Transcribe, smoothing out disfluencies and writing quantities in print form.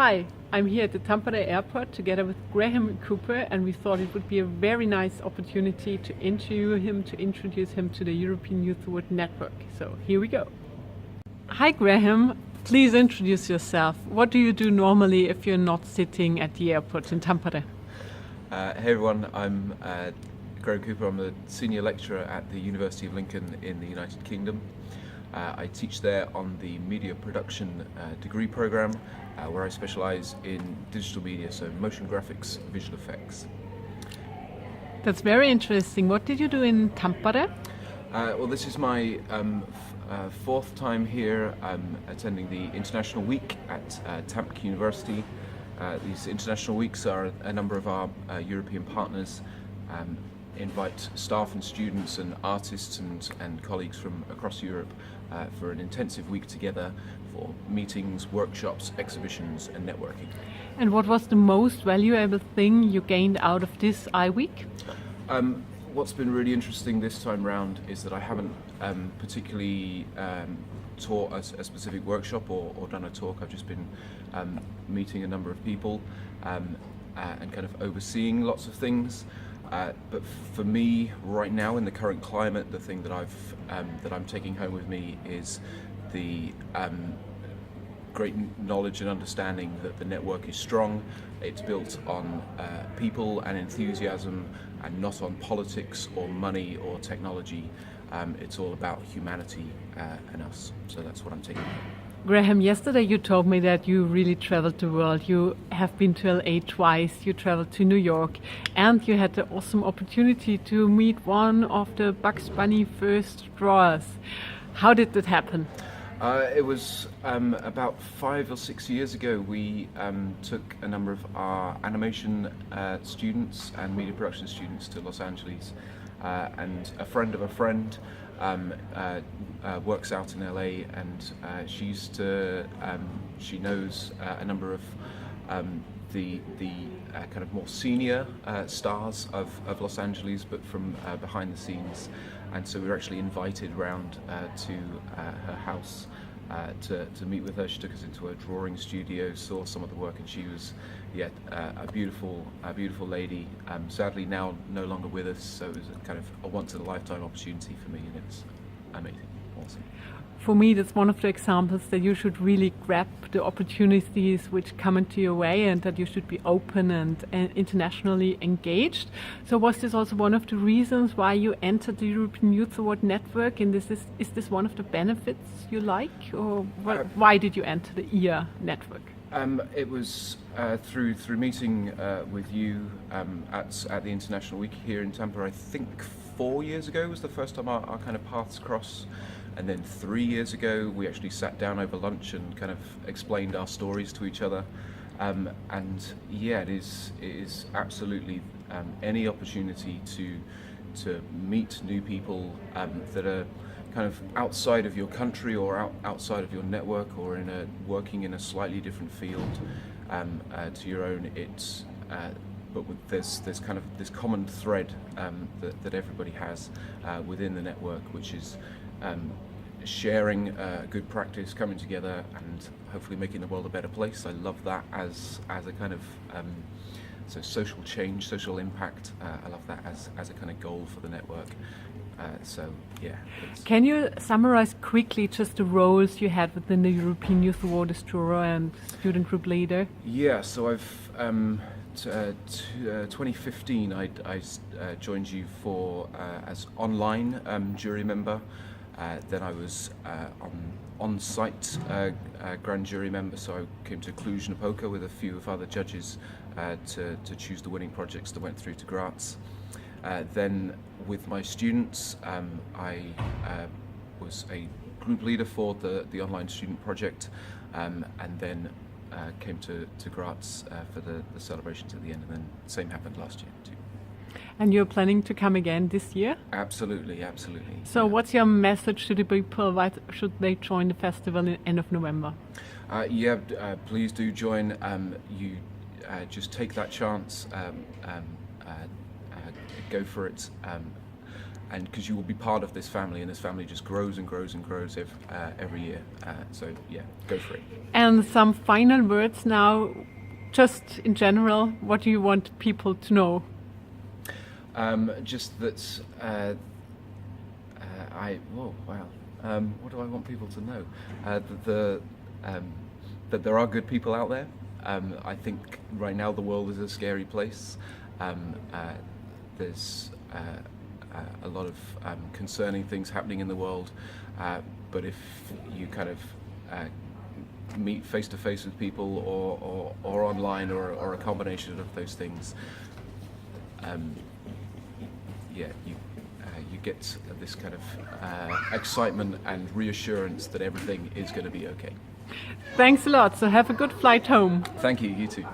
Hi, I'm here at the Tampere airport together with Graham Cooper, and we thought it would be a very nice opportunity to interview him, to introduce him to the European Youth Award Network. So here we go. Hi Graham, please introduce yourself. What do you do normally if you're not sitting at the airport in Tampere? Hey everyone, I'm Graham Cooper. I'm a senior lecturer at the University of Lincoln in the United Kingdom. I teach there on the media production degree program where I specialise in digital media, so motion graphics, visual effects. That's very interesting. What did you do in Tampere? Well, this is my fourth time here. I'm attending the International Week at Tampere University. These international weeks are a number of our European partners invite staff and students and artists and colleagues from across Europe for an intensive week together for meetings, workshops, exhibitions and networking. And what was the most valuable thing you gained out of this I-Week? What's been really interesting this time round is that I haven't particularly taught a specific workshop or done a talk. I've just been meeting a number of people and kind of overseeing lots of things. But for me, right now in the current climate, the thing that I'm taking home with me is the great knowledge and understanding that the network is strong. It's built on people and enthusiasm, and not on politics or money or technology. It's all about humanity and us. So that's what I'm taking home. Graham, yesterday you told me that you really traveled the world. You have been to LA twice, you traveled to New York, and you had the awesome opportunity to meet one of the Bugs Bunny first drawers. How did that happen? It was about 5 or 6 years ago. We took a number of our animation students and media production students to Los Angeles, and a friend of a friend works out in LA, and she knows a number of the kind of more senior stars of Los Angeles, but from behind the scenes. And so we were actually invited round to her house to meet with her. She took us into her drawing studio, saw some of the work, and she was a beautiful lady. Sadly now no longer with us, so it was a kind of a once in a lifetime opportunity for me, and it was amazing, awesome. For me, that's one of the examples that you should really grab the opportunities which come into your way, and that you should be open and internationally engaged. So was this also one of the reasons why you entered the European Youth Award Network? And is this one of the benefits you like, or why did you enter the EA network? It was through meeting with you at the International Week here in Tampere. I think 4 years ago was the first time our kind of paths crossed. And then 3 years ago, we actually sat down over lunch and kind of explained our stories to each other. And yeah, it is absolutely any opportunity to meet new people that are kind of outside of your country or outside of your network, or working in a slightly different field to your own. But there's kind of this common thread that everybody has within the network, which is sharing good practice, coming together, and hopefully making the world a better place. I love that as a kind of so social change, social impact. I love that as a kind of goal for the network. So yeah. Can you summarize quickly just the roles you had within the European Youth Award as juror and student group leader? Yeah, so I've 2015 I joined you for as online jury member. Then I was on-site grand jury member, so I came to Cluj-Napoca with a few of other judges to choose the winning projects that went through to Graz. Then with my students, I was a group leader for the online student project, and then came to Graz for the celebrations at the end, and then the same happened last year too. And you're planning to come again this year? Absolutely, absolutely. So what's your message to the people? Why should they join the festival in end of November? Please do join. You just take that chance, go for it. and because you will be part of this family, and this family just grows and grows and grows every year. So yeah, go for it. And some final words now, just in general, what do you want people to know? Just that what do I want people to know? That there are good people out there. I think right now the world is a scary place. There's a lot of concerning things happening in the world, but if you kind of meet face to face with people or online or a combination of those things, you get this kind of excitement and reassurance that everything is going to be okay. Thanks a lot. So have a good flight home. Thank you. You too.